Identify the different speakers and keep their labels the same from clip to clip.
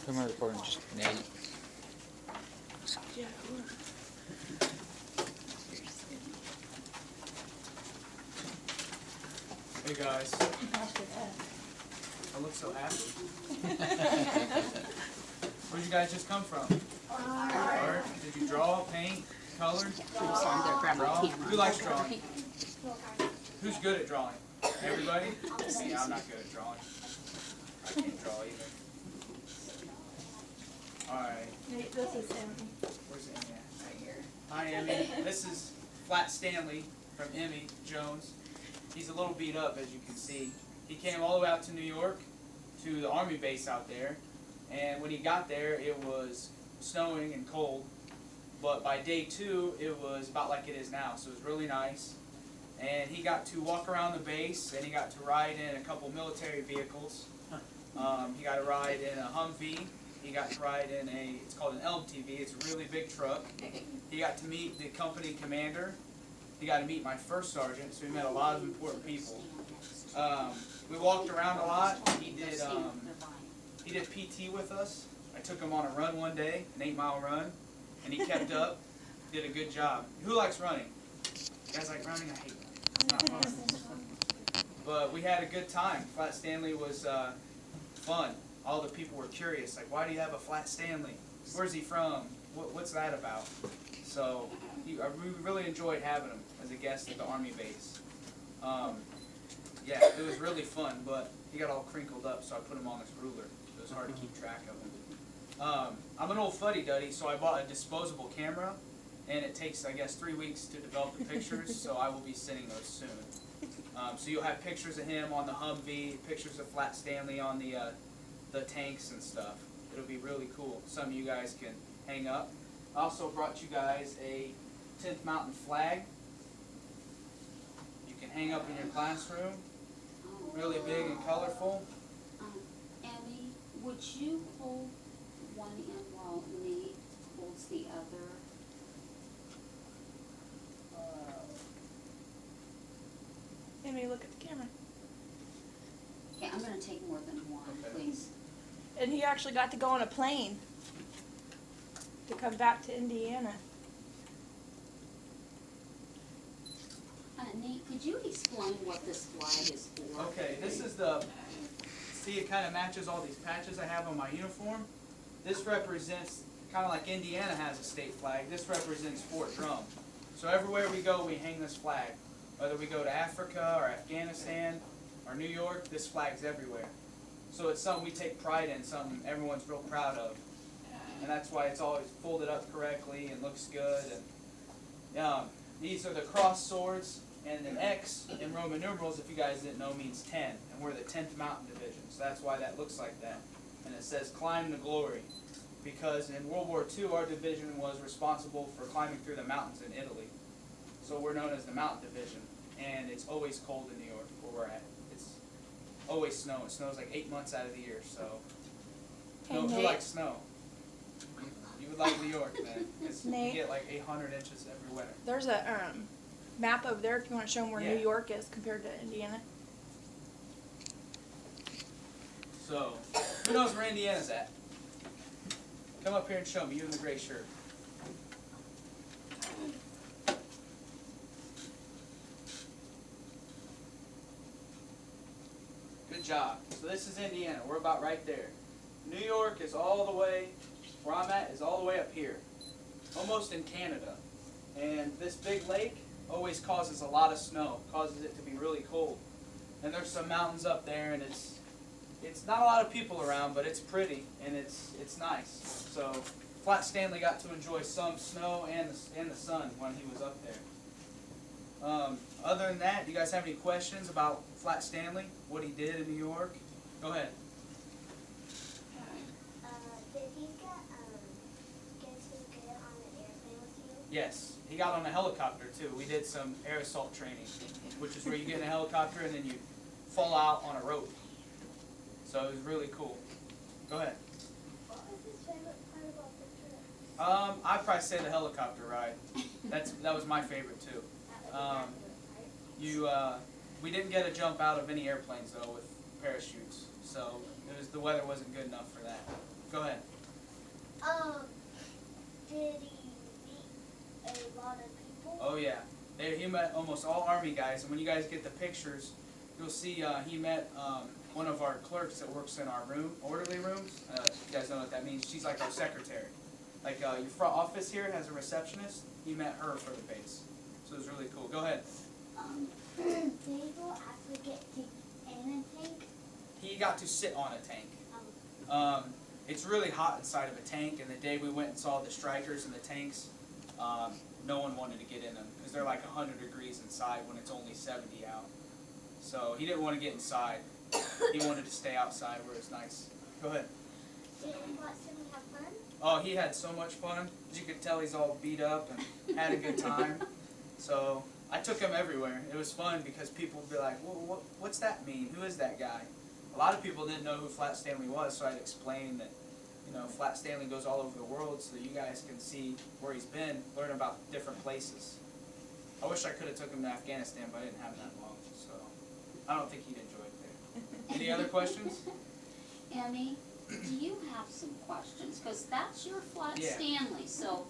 Speaker 1: Who am I recording? Just Nate.
Speaker 2: Yeah.
Speaker 3: Hey guys. I look so happy. Where'd you guys just come from? Art. Did you draw, paint, color? Draw? Who likes drawing? Who's good at drawing? Everybody? Me, I'm not good at drawing. I can't draw either. Alright.
Speaker 2: This is Emmy.
Speaker 3: Where's Emmy at? Right here. Hi Emmy. This is Flat Stanley from Emmy Jones. He's a little beat up, as you can see. He came all the way out to New York, to the Army base out there, and when he got there, it was snowing and cold, but by day 2, it was about like it is now, so it was really nice. And he got to walk around the base, and he got to ride in a couple military vehicles. He got to ride in a Humvee. He got to ride in it's called an LMTV, it's a really big truck. He got to meet the company commander. He got to meet my first sergeant, so he met a lot of important people. We walked around a lot. He did PT with us. I took him on a run one day, an 8-mile run, and he kept up. Did a good job. Who likes running? You guys like running? I hate running. It's not fun. But we had a good time. Flat Stanley was fun. All the people were curious, like, why do you have a Flat Stanley? Where's he from? What's that about? So we really enjoyed having him as a guest at the Army base. Yeah, it was really fun, but he got all crinkled up, so I put him on this ruler. It was hard to keep track of him. I'm an old fuddy-duddy, so I bought a disposable camera, and it takes, I guess, 3 weeks to develop the pictures, so I will be sending those soon. So you'll have pictures of him on the Humvee, pictures of Flat Stanley on the tanks and stuff. It'll be really cool. Some of you guys can hang up. I also brought you guys a 10th Mountain flag. You can hang up in your classroom. Really big and colorful.
Speaker 4: Emmy, would you hold one end while Nate holds the other?
Speaker 2: Emmy, look at the camera.
Speaker 4: Okay, I'm going to take more than one,
Speaker 3: Okay.
Speaker 4: please.
Speaker 2: And he actually got to go on a plane to come back to Indiana.
Speaker 4: Nate, could you explain what this flag is for?
Speaker 3: Okay, this is see, it kind of matches all these patches I have on my uniform. This represents, kind of like Indiana has a state flag, this represents Fort Drum. So everywhere we go, we hang this flag. Whether we go to Africa or Afghanistan or New York, this flag's everywhere. So it's something we take pride in, something everyone's real proud of. And that's why it's always folded up correctly and looks good. And these are the cross swords, and an X in Roman numerals, if you guys didn't know, means 10. And we're the 10th Mountain Division, so that's why that looks like that. And it says climb to glory, because in World War II, our division was responsible for climbing through the mountains in Italy. So we're known as the Mountain Division, and it's always cold in New York where we're at. It's always snow. It snows like 8 months out of the year, so
Speaker 2: Hey,
Speaker 3: who
Speaker 2: Nate.
Speaker 3: likes snow? You would like New York then. You
Speaker 2: Nate.
Speaker 3: get like 800 inches every winter.
Speaker 2: There's a map over there if you want to show them where
Speaker 3: Yeah.
Speaker 2: New York is compared to Indiana.
Speaker 3: So, who knows where Indiana's at? Come up here and show me, you in the gray shirt. Good job. So this is Indiana. We're about right there. New York is all the way, where I'm at is all the way up here. Almost in Canada. And this big lake always causes a lot of snow. Causes it to be really cold. And there's some mountains up there, and it's not a lot of people around, but it's pretty and it's nice. So Flat Stanley got to enjoy some snow and the sun when he was up there. Other than that, do you guys have any questions about Flat Stanley? What he did in New York? Go ahead.
Speaker 5: Did he get to get on the airplane with you?
Speaker 3: Yes, he got on a helicopter too. We did some air assault training, which is where you get in a helicopter and then you fall out on a rope. So it was really cool. Go ahead.
Speaker 5: What was his favorite part about the trip?
Speaker 3: I'd probably say the helicopter ride. That was my favorite too. We didn't get a jump out of any airplanes though with parachutes, so the weather wasn't good enough for that. Go ahead.
Speaker 5: Did he meet a lot of people?
Speaker 3: Oh yeah, he met almost all Army guys, and when you guys get the pictures, you'll see he met one of our clerks that works in our orderly rooms. You guys know what that means. She's like our secretary. Like your front office here has a receptionist. He met her for the base, so it was really cool. Go ahead.
Speaker 5: Did he go actually get to in a tank?
Speaker 3: He got to sit on a tank. It's really hot inside of a tank, and the day we went and saw the strikers and the tanks, no one wanted to get in them because they're like 100 degrees inside when it's only 70 out. So he didn't want to get inside. He wanted to stay outside where it's nice. Go ahead.
Speaker 5: Did Stanley have fun?
Speaker 3: Oh, he had so much fun. As you could tell, he's all beat up and had a good time. So I took him everywhere. It was fun because people would be like, well, what's that mean? Who is that guy? A lot of people didn't know who Flat Stanley was, so I'd explain that, Flat Stanley goes all over the world so that you guys can see where he's been, learn about different places. I wish I could have took him to Afghanistan, but I didn't have that long, so I don't think he'd enjoy it there. Any other questions?
Speaker 4: Emmy, do you have some questions? Because that's your Flat
Speaker 3: Yeah.
Speaker 4: Stanley, so,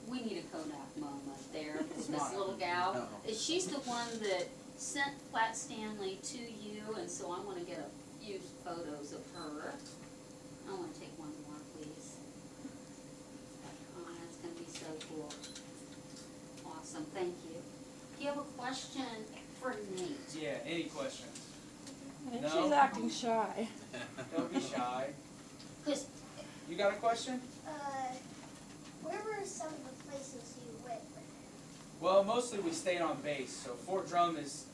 Speaker 4: we need a Kodak moment there with this little gal. She's the one that sent Flat Stanley to you, and so I want to get a few photos of her. I want to take one more, please. Oh, that's going to be so cool. Awesome, thank you. Do you have a question for Nate?
Speaker 3: Yeah, any questions?
Speaker 2: And
Speaker 3: No?
Speaker 2: she's acting shy.
Speaker 3: Don't be shy.
Speaker 4: 'Cause
Speaker 3: You got a question?
Speaker 5: Where were some of the places you went?
Speaker 3: Well, mostly we stayed on base. So Fort Drum it's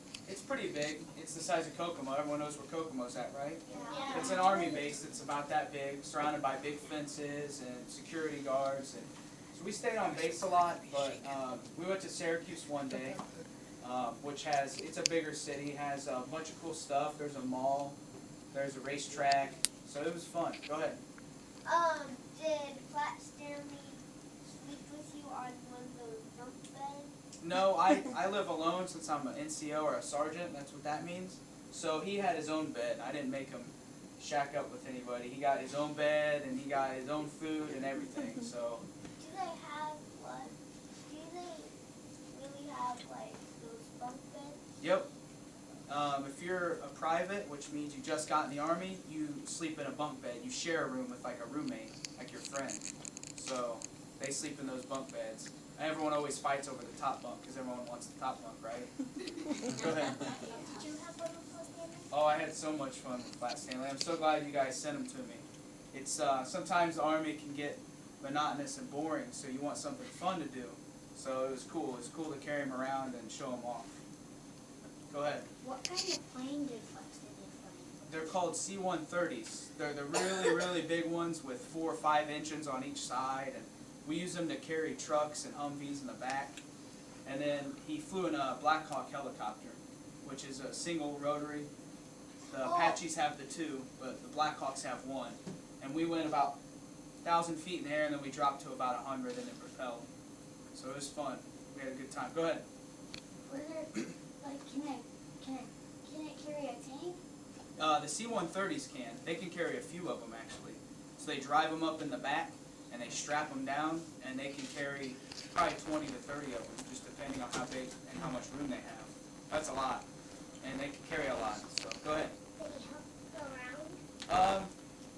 Speaker 3: pretty big. It's the size of Kokomo. Everyone knows where Kokomo's at, right?
Speaker 5: Yeah.
Speaker 3: It's an Army base that's about that big, surrounded by big fences and security guards. And so we stayed on base a lot, but we went to Syracuse one day, it's a bigger city, has a bunch of cool stuff. There's a mall, there's a racetrack, so it was fun. Go ahead.
Speaker 5: Did Flat Stanley sleep with you on one of those bunk beds?
Speaker 3: No, I live alone since I'm an NCO or a sergeant. That's what that means. So he had his own bed. I didn't make him shack up with anybody. He got his own bed and he got his own food and everything. So.
Speaker 5: Do they have what? Do they really have like those bunk beds?
Speaker 3: Yep. If you're a private, which means you just got in the Army, you sleep in a bunk bed. You share a room with like a roommate, like your friend. So they sleep in those bunk beds. Everyone always fights over the top bunk because everyone wants the top bunk, right? Go ahead.
Speaker 5: Did you have one with Flat Stanley?
Speaker 3: Oh, I had so much fun with Flat Stanley. I'm so glad you guys sent them to me. It's sometimes the Army can get monotonous and boring, so you want something fun to do. So it was cool. It was cool to carry them around and show them off. Go ahead.
Speaker 5: What kind of plane did Flat Stanley fly?
Speaker 3: They're called C-130s. They're the really, really big ones with 4 or 5 engines on each side, and we use them to carry trucks and Humvees in the back. And then he flew in a Black Hawk helicopter, which is a single rotary. The Apaches have the 2, but the Black Hawks have 1. And we went about 1,000 feet in the air, and then we dropped to about 100, and it propelled. So it was fun. We had a good time. Go ahead.
Speaker 5: Was there can it carry a tank?
Speaker 3: The C-130s can. They can carry a few of them, actually. So they drive them up in the back, and they strap them down, and they can carry probably 20 to 30 of them, just depending on how big and how much room they have. That's a lot. And they can carry a lot. So go ahead.
Speaker 5: Did he help go around?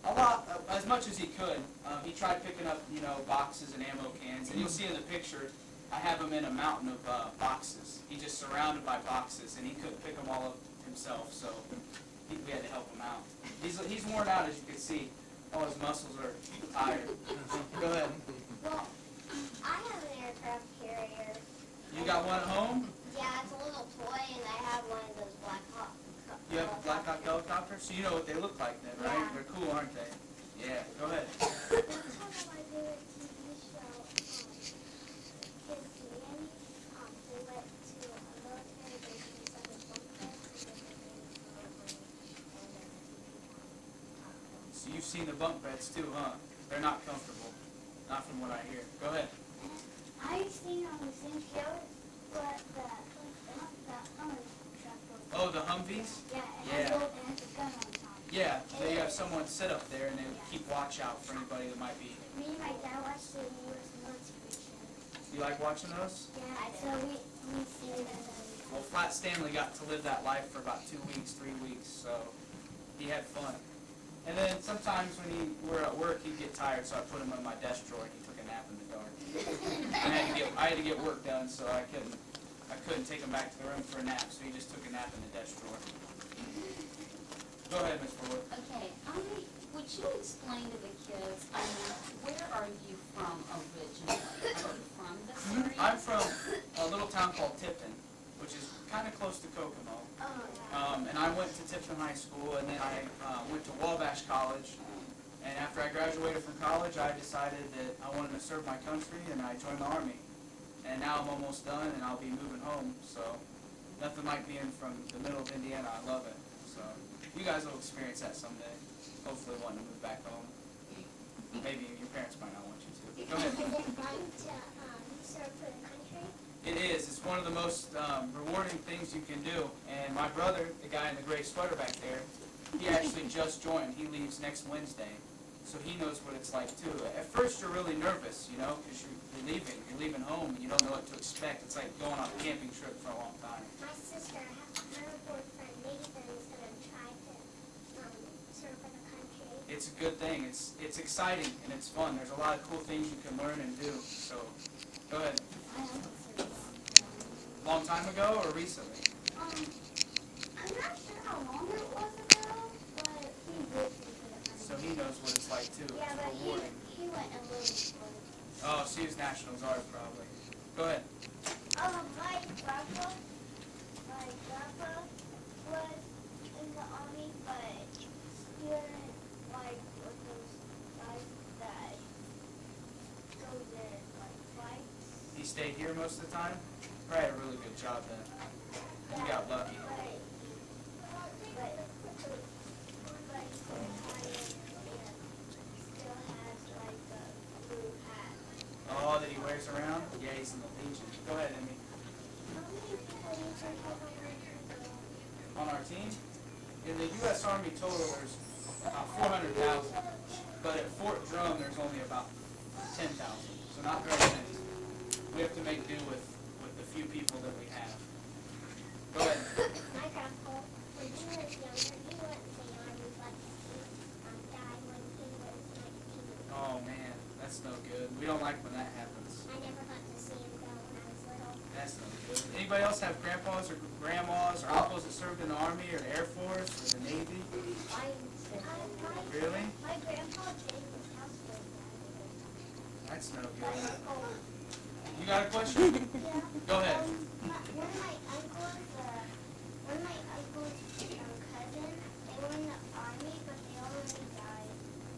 Speaker 3: A lot, as much as he could. He tried picking up, boxes and ammo cans. And you'll see in the picture, I have him in a mountain of boxes. He's just surrounded by boxes, and he couldn't pick them all up himself, so we had to help him out. He's worn out, as you can see. All his muscles are tired. Go ahead.
Speaker 5: Well, I have an aircraft carrier.
Speaker 3: You got one at home?
Speaker 5: Yeah, it's a little toy, and I have one of those Black Hawk.
Speaker 3: You have a Black Hawk helicopter? So you know what they look like then, right?
Speaker 5: Yeah.
Speaker 3: They're cool, aren't they? Yeah, go ahead.
Speaker 5: That's one of my favorite TV show, Kids Candy. They went to a military base inside of bunk beds, and then
Speaker 3: So you've seen the bunk beds too, huh? They're not comfortable. Not from what I hear. Go ahead.
Speaker 5: I've seen on the same show, but the Hummer truck goes.
Speaker 3: Oh, the Humvees?
Speaker 5: Yeah,
Speaker 3: Yeah.
Speaker 5: it has a gun on top.
Speaker 3: Yeah, they have someone sit up there and they keep watch out for anybody that might be.
Speaker 5: Me and my dad watched the U.S. military show.
Speaker 3: You like watching those?
Speaker 5: Yeah, so we see that.
Speaker 3: Well, Flat Stanley got to live that life for about 2 weeks, 3 weeks, so he had fun. And then sometimes when we were at work, he'd get tired, so I put him in my desk drawer and he took a nap in the dark. I had to get work done, so I couldn't take him back to the room for a nap, so he just took a nap in the desk drawer. Go ahead, Ms. Fuller.
Speaker 4: Okay, would you explain to the kids, where are you from originally? Are you from this area?
Speaker 3: I'm from a little town called Tipton, which is kind of close to Kokomo. And I went to Tipton High School, and then I went to Wabash College. And after I graduated from college, I decided that I wanted to serve my country, and I joined the Army. And now I'm almost done, and I'll be moving home. So nothing like being from the middle of Indiana. I love it. So you guys will experience that someday. Hopefully wanting to move back home. Maybe your parents might not want you to. Go ahead.
Speaker 5: Is it fun to serve for the country?
Speaker 3: It is. It's one of the most rewarding things you can do. And my brother, the guy in the gray sweater back there, he actually just joined. He leaves next Wednesday. So he knows what it's like too. At first you're really nervous, you know, because you're leaving home and you don't know what to expect. It's like going on a camping trip for a long time.
Speaker 5: My sister, her boyfriend Nathan is going to try to serve for the country.
Speaker 3: It's a good thing. It's exciting and it's fun. There's a lot of cool things you can learn and do. So go ahead.
Speaker 5: I haven't served
Speaker 3: Long time ago or recently?
Speaker 5: I'm not sure how long it was ago, but he did serve for the country.
Speaker 3: So he knows what it's like too.
Speaker 5: Yeah,
Speaker 3: It's
Speaker 5: but
Speaker 3: rewarding.
Speaker 5: he went a little slow.
Speaker 3: Oh, so he was National Guard probably. Go ahead.
Speaker 5: My grandpa was in the Army, but he didn't like with those guys that go there like fights.
Speaker 3: He stayed here most of the time? Probably had a really good job then. You got lucky.
Speaker 5: But he retired and still has like the blue hat.
Speaker 3: Oh, that he wears around? Yeah, he's in the Legion. Go ahead, Emmy.
Speaker 5: How many people do you think are on
Speaker 3: On our team? In the U.S. Army total, there's about 400,000. But at Fort Drum, there's only about 10,000. So not very many. We have to make do with the few people that we have. Go ahead.
Speaker 5: My grandpa, when he was younger, he went to the Army, but he died when he was 19.
Speaker 3: Oh, man. That's no good. We don't like when that happens.
Speaker 5: I never got to see him go when I was little.
Speaker 3: That's no good. Anybody else have grandpas or grandmas or uncles that served in the Army or the Air Force or the Navy? Really?
Speaker 5: My grandpa came to his house for
Speaker 3: That's no
Speaker 5: that.
Speaker 3: good. You got a question?
Speaker 5: Yeah.
Speaker 3: Go ahead.
Speaker 5: One of my uncles' cousins, they were in the Army, but they already died.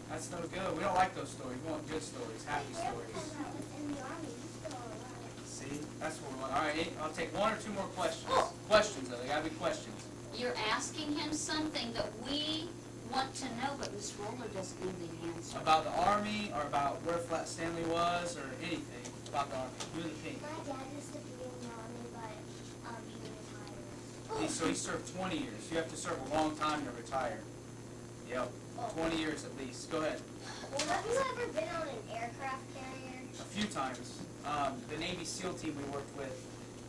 Speaker 3: That's no good. We don't like those stories. We want good stories, happy
Speaker 5: My grandpa
Speaker 3: stories.
Speaker 5: that was in the Army, he's still alive.
Speaker 3: See? That's what we want. All right, I'll take one or two more questions. Questions, though. They got to be questions.
Speaker 4: You're asking him something that we want to know, but Miss Roller doesn't know the answer.
Speaker 3: About the Army or about where Flat Stanley was or anything about the Army. Do the thing.
Speaker 5: My dad used to be in the Army, but he retired.
Speaker 3: So he served 20 years. You have to serve a long time to retire. Yep. 20 years at least. Go ahead.
Speaker 5: Have you ever been on an aircraft carrier?
Speaker 3: A few times. The Navy SEAL team we worked with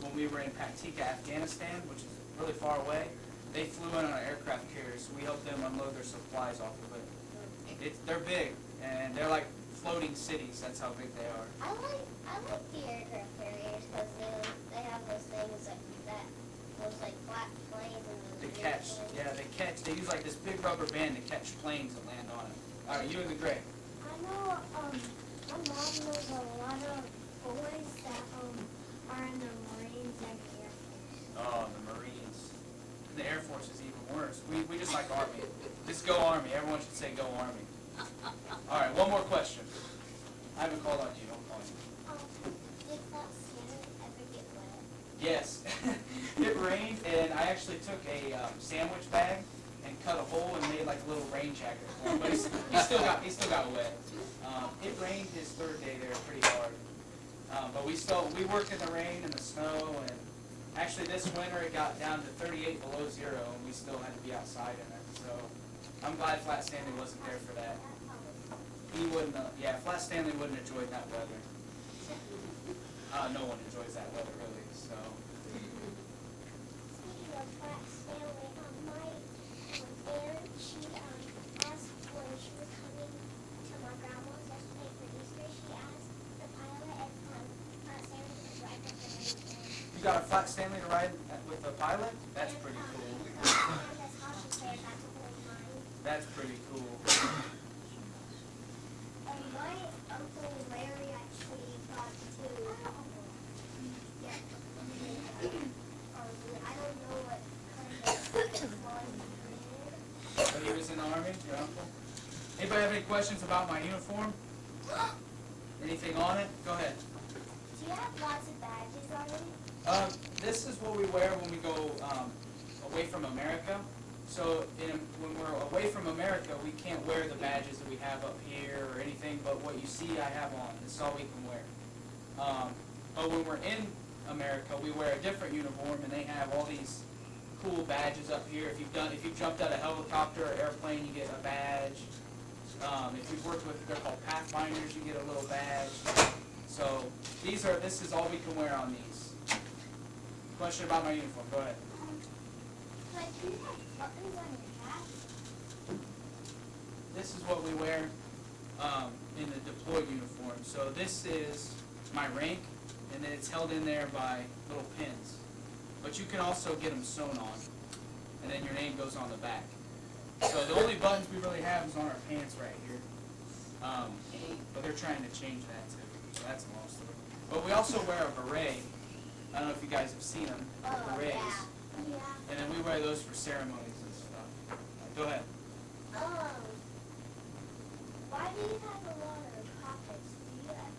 Speaker 3: when we were in Paktika, Afghanistan, which is really far away, they flew in on an aircraft carrier, so we helped them unload their supplies off of it. They're big, and they're like floating cities. That's how big they are.
Speaker 5: I like the aircraft carriers because they have those things like that, those like flat planes and those
Speaker 3: They
Speaker 5: big
Speaker 3: catch,
Speaker 5: planes.
Speaker 3: yeah, they use like this big rubber band to catch planes that land on it. All right, you in the gray.
Speaker 5: I know, my mom knows a lot of boys that are in the Marines and the Air Force.
Speaker 3: Oh, the Marines. The Air Force is even worse. We just like Army. Just go Army. Everyone should say go Army. All right, one more question. I haven't called on you. Don't call you.
Speaker 5: Did that sand ever get wet?
Speaker 3: Yes. It rained, and I actually took a sandwich bag and cut a hole and made like a little rain jacket for him. But he still got wet. It rained his third day there pretty hard. But we worked in the rain and the snow, and actually this winter it got down to 38 below zero, and we still had to be outside in it. So I'm glad Flat Stanley wasn't there for that. He wouldn't, Flat Stanley wouldn't have enjoyed that weather. No one enjoys that weather really, so.
Speaker 5: Speaking of Flat Stanley, my aunt, she asked when she was coming to my grandma's yesterday for Easter, she asked the pilot if Flat Stanley could ride the plane.
Speaker 3: You got a Flat Stanley to ride with a pilot? That's pretty cool.
Speaker 5: That's how she said that's the whole time.
Speaker 3: That's pretty cool.
Speaker 5: And my uncle Larry actually got to, yeah, I don't know what kind of one he did.
Speaker 3: So he was in the Army, your uncle? Anybody have any questions about my uniform? Anything on it? Go ahead.
Speaker 5: Do you have lots of badges on it?
Speaker 3: This is what we wear when we go away from America. So when we're away from America, we can't wear the badges that we have up here or anything, but what you see I have on. This is all we can wear. But when we're in America, we wear a different uniform, and they have all these cool badges up here. If you've jumped out of a helicopter or airplane, you get a badge. If you've worked with, they're called pathfinders, you get a little badge. So this is all we can wear on these. Question about my uniform, go ahead.
Speaker 5: But do you have buttons on your hat?
Speaker 3: This is what we wear in the deployed uniform. So this is my rank, and then it's held in there by little pins. But you can also get them sewn on, and then your name goes on the back. So the only buttons we really have is on our pants right here. But they're trying to change that too. So that's a long story. But we also wear a beret. I don't know if you guys have seen them, berets.
Speaker 5: Yeah.
Speaker 3: And then we wear those for ceremonies and stuff. Go ahead.
Speaker 5: Why do you have a lot of pockets? Do you have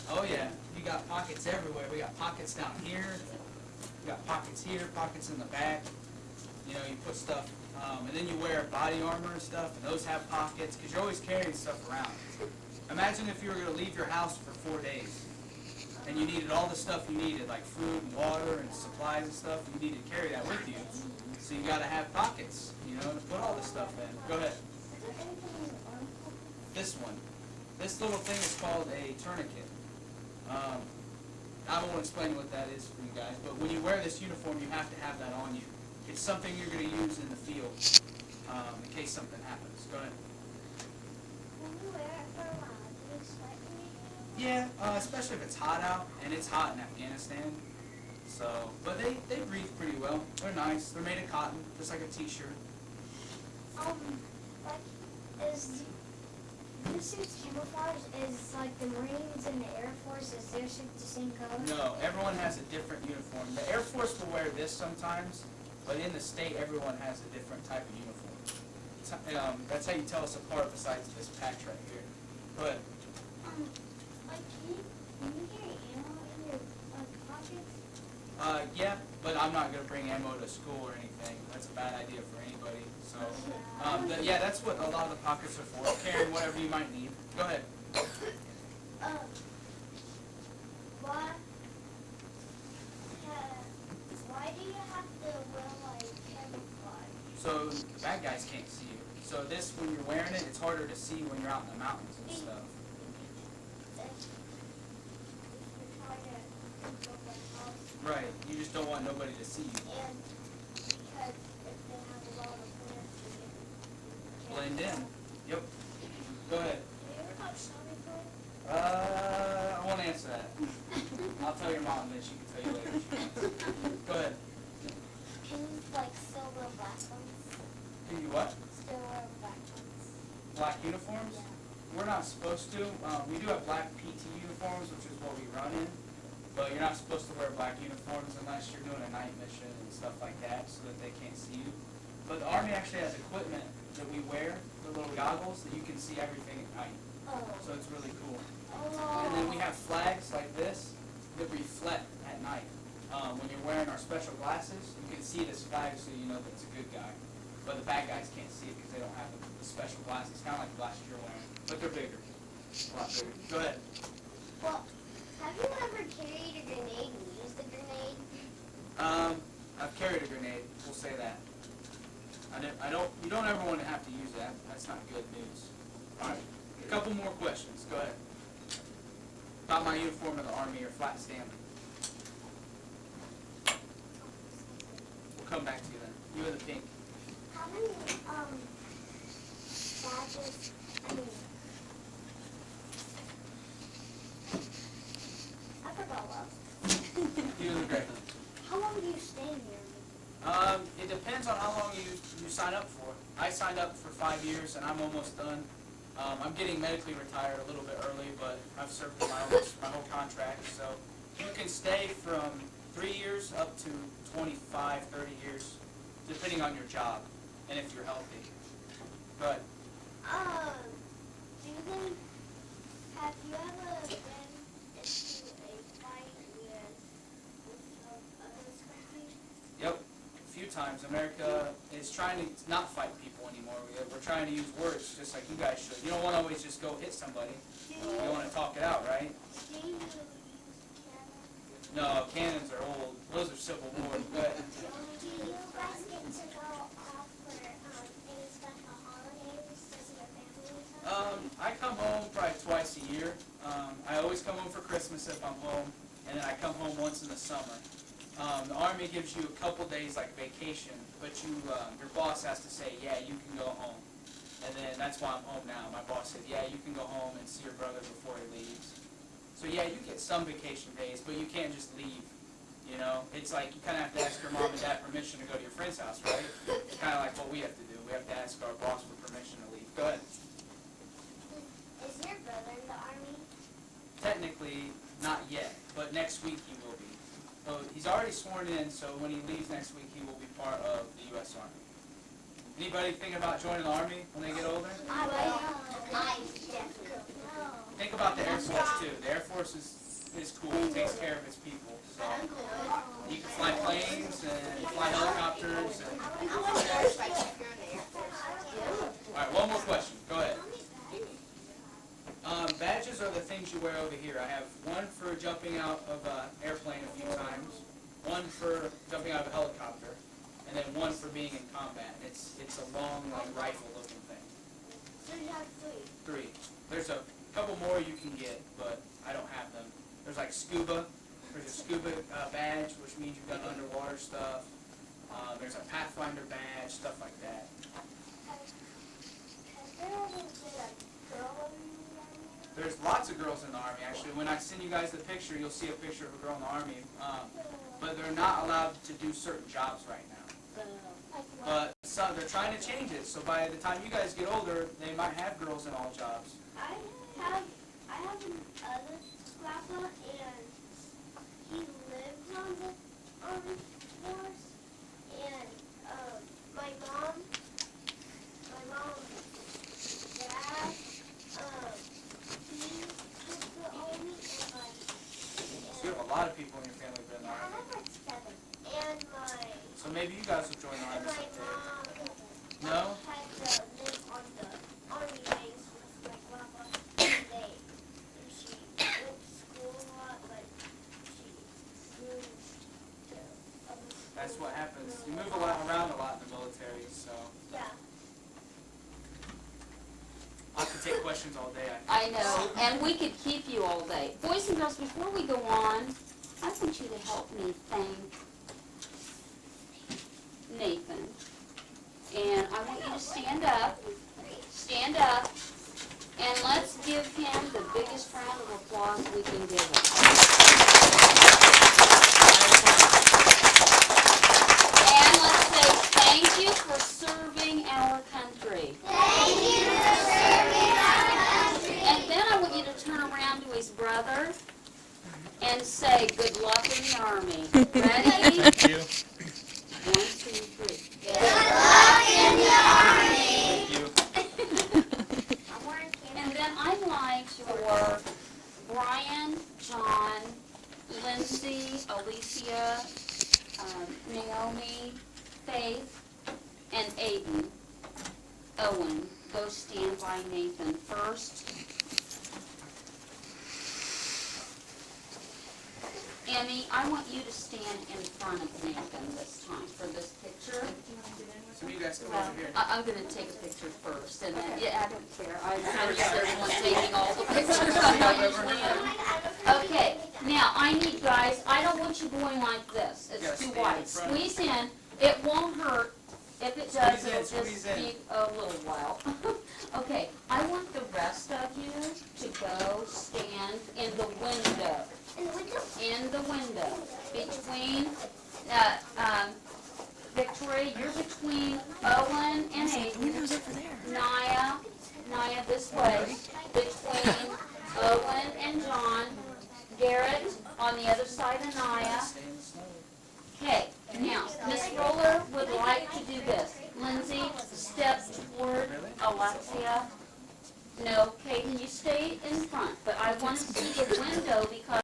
Speaker 3: Oh yeah, you got pockets everywhere. We got pockets down here. We got pockets here, pockets in the back. You know, you put stuff, and then you wear body armor and stuff, and those have pockets, because you're always carrying stuff around. Imagine if you were going to leave your house for 4 days, and you needed all the stuff you needed, like food and water and supplies and stuff. You need to carry that with you. So you got to have pockets, you know, to put all this stuff in. Go ahead.
Speaker 5: Is there anything in your armhole?
Speaker 3: This one. This little thing is called a tourniquet. I won't explain what that is for you guys, but when you wear this uniform, you have to have that on you. It's something you're going to use in the field in case something happens. Go ahead.
Speaker 5: When you wear it for a while, do you sweat when you do it?
Speaker 3: Yeah, especially if it's hot out, and it's hot in Afghanistan. So, but they breathe pretty well. They're nice. They're made of cotton, just like a t-shirt.
Speaker 5: Like, is your suit's camouflage, is like the Marines and the Air Force, is their suit the same color?
Speaker 3: No, everyone has a different uniform. The Air Force will wear this sometimes, but in the state, everyone has a different type of uniform. That's how you tell us apart besides this patch right here. Go ahead.
Speaker 5: Like, can you carry ammo in your pockets?
Speaker 3: Yeah, but I'm not going to bring ammo to school or anything. That's a bad idea for anybody. So, yeah, that's what a lot of the pockets are for, carrying whatever you might need. Go ahead.
Speaker 5: Why do you have to wear, like, camouflage?
Speaker 3: So the bad guys can't see you. So this, when you're wearing it, it's harder to see when you're out in the mountains and stuff. Right. You just don't want nobody to see you.
Speaker 5: And because if they have a lot of plants, you can
Speaker 3: Blend in. Yep. Go ahead.
Speaker 5: Do you ever watch Sonic Boom?
Speaker 3: I won't answer that. I'll tell your mom, then she can tell you later if she wants. Go ahead.
Speaker 5: Can you, like, still wear black ones?
Speaker 3: Can you what?
Speaker 5: Still wear black ones?
Speaker 3: Black uniforms?
Speaker 5: Yeah.
Speaker 3: We're not supposed to. We do have black PT uniforms, which is what we run in. But you're not supposed to wear black uniforms unless you're doing a night mission and stuff like that so that they can't see you. But the Army actually has equipment that we wear, the little goggles, that you can see everything at night.
Speaker 5: Oh.
Speaker 3: So it's really cool.
Speaker 5: Oh.
Speaker 3: And then we have flags like this that reflect at night. When you're wearing our special glasses, you can see this flag so you know that it's a good guy. But the bad guys can't see it because they don't have the special glasses, kind of like the glasses you're wearing. But they're bigger. A lot bigger. Go ahead.
Speaker 5: Well, have you ever carried a grenade and used the grenade?
Speaker 3: I've carried a grenade. We'll say that. You don't ever want to have to use that. That's not good news. All right, a couple more questions. Go ahead. About my uniform of the Army or flat Stanley. We'll come back to you then. You in the pink.
Speaker 5: How many badges? I forgot what.
Speaker 3: You in the gray.
Speaker 5: How long do you stay in here?
Speaker 3: It depends on how long you sign up for. I signed up for 5 years and I'm almost done. I'm getting medically retired a little bit early, but I've served my whole contract. So you can stay from 3 years up to 25, 30 years, depending on your job and if you're healthy. But
Speaker 5: Do they, have you ever been into a fight with other countries?
Speaker 3: yep, a few times. America is trying to not fight people anymore. We're trying to use words just like you guys should. You don't want to always just go hit somebody. You want to talk it out, right?
Speaker 5: Do you use cannons?
Speaker 3: No, cannons are old. Those are Civil War. But
Speaker 5: Do you guys get to go off for any special holidays to see your family?
Speaker 3: I come home probably twice a year. I always come home for Christmas if I'm home, and then I come home once in the summer. The Army gives you a couple days like vacation, but your boss has to say, yeah, you can go home. And then that's why I'm home now. My boss said, yeah, you can go home and see your brother before he leaves. So yeah, you get some vacation days, but you can't just leave. You know, it's like you kind of have to ask your mom and dad permission to go to your friend's house, right? It's kind of like what we have to do. We have to ask our boss for permission to leave. Go ahead.
Speaker 5: Is your brother in the Army?
Speaker 3: Technically, not yet, but next week he will be. So he's already sworn in, so when he leaves next week, he will be part of the U.S. Army. Anybody thinking about joining the Army when they get older?
Speaker 5: I definitely will.
Speaker 3: Think about the Air Force too. The Air Force is cool. It takes care of its people. So you can fly planes and fly helicopters. All right, one more question. Go ahead. Badges are the things you wear over here. I have one for jumping out of an airplane a few times, one for jumping out of a helicopter, and then one for being in combat. It's a long, like, rifle-looking thing.
Speaker 5: So you have 3.
Speaker 3: 3. There's a couple more you can get, but I don't have them. There's like scuba. There's a scuba badge, which means you've done underwater stuff. There's a Pathfinder badge, stuff like that.
Speaker 5: Has there ever been a girl in the Army?
Speaker 3: There's lots of girls in the Army, actually. When I send you guys the picture, you'll see a picture of a girl in the Army. But they're not allowed to do certain jobs right now. But they're trying to change it, so by the time you guys get older, they might have girls in all jobs.
Speaker 5: I have another grandpa, and he lives on the force, and my mom, dad, he took the Army,
Speaker 3: So you have a lot of people in your family who've been in the
Speaker 5: I
Speaker 3: Army.
Speaker 5: have like 7, and
Speaker 3: So maybe you guys will join the Army
Speaker 5: my
Speaker 3: someday.
Speaker 5: mom
Speaker 3: No?
Speaker 5: had to live on the Army base with my grandpa, and she went to school a lot, but she moved to other schools.
Speaker 3: That's what happens. You move around a lot in the military, so
Speaker 5: Yeah.
Speaker 3: I could take questions all day.
Speaker 4: I know, and we could keep you all day. Boys and girls, before we go on, I want you to help me thank Nathan. And I want you to stand up, and let's give him the biggest round of applause we can give him. And let's say thank you for serving our country.
Speaker 5: Thank you for serving our country.
Speaker 4: And then I want you to turn around to his brother and say, good luck in the Army. Ready?
Speaker 3: Thank you.
Speaker 4: 1, 2, 3.
Speaker 5: Good luck in the Army.
Speaker 3: Thank you.
Speaker 4: And then I'd like for Brian, John, Lindsay, Alicia, Naomi, Faith, and Aiden, Owen, go stand by Nathan first. Emmy, I want you to stand in front of Nathan this time for this picture.
Speaker 3: Some of you guys come
Speaker 4: Well,
Speaker 3: over here.
Speaker 4: I'm gonna take a picture first, and then, yeah, I don't care, I'm used to everyone taking all the pictures, I'm not usually in. Okay, now, I need, guys, I don't want you going like this,
Speaker 3: You gotta
Speaker 4: it's too
Speaker 3: stand in
Speaker 4: wide.
Speaker 3: front.
Speaker 4: Squeeze in, it won't hurt, if it does,
Speaker 3: Squeeze in,
Speaker 4: it'll
Speaker 3: squeeze
Speaker 4: just
Speaker 3: in.
Speaker 4: be a little while. Okay, I want the rest of you to go stand in the window. In the window, between, Victoria, you're between Owen and Aiden. Naya this way, between Owen and John. Garrett on the other side of Naya. Okay, now, Miss Roller would like to do this. Lindsay, step toward Alexia. No, Kaden, you stay in front, but I want to see the window because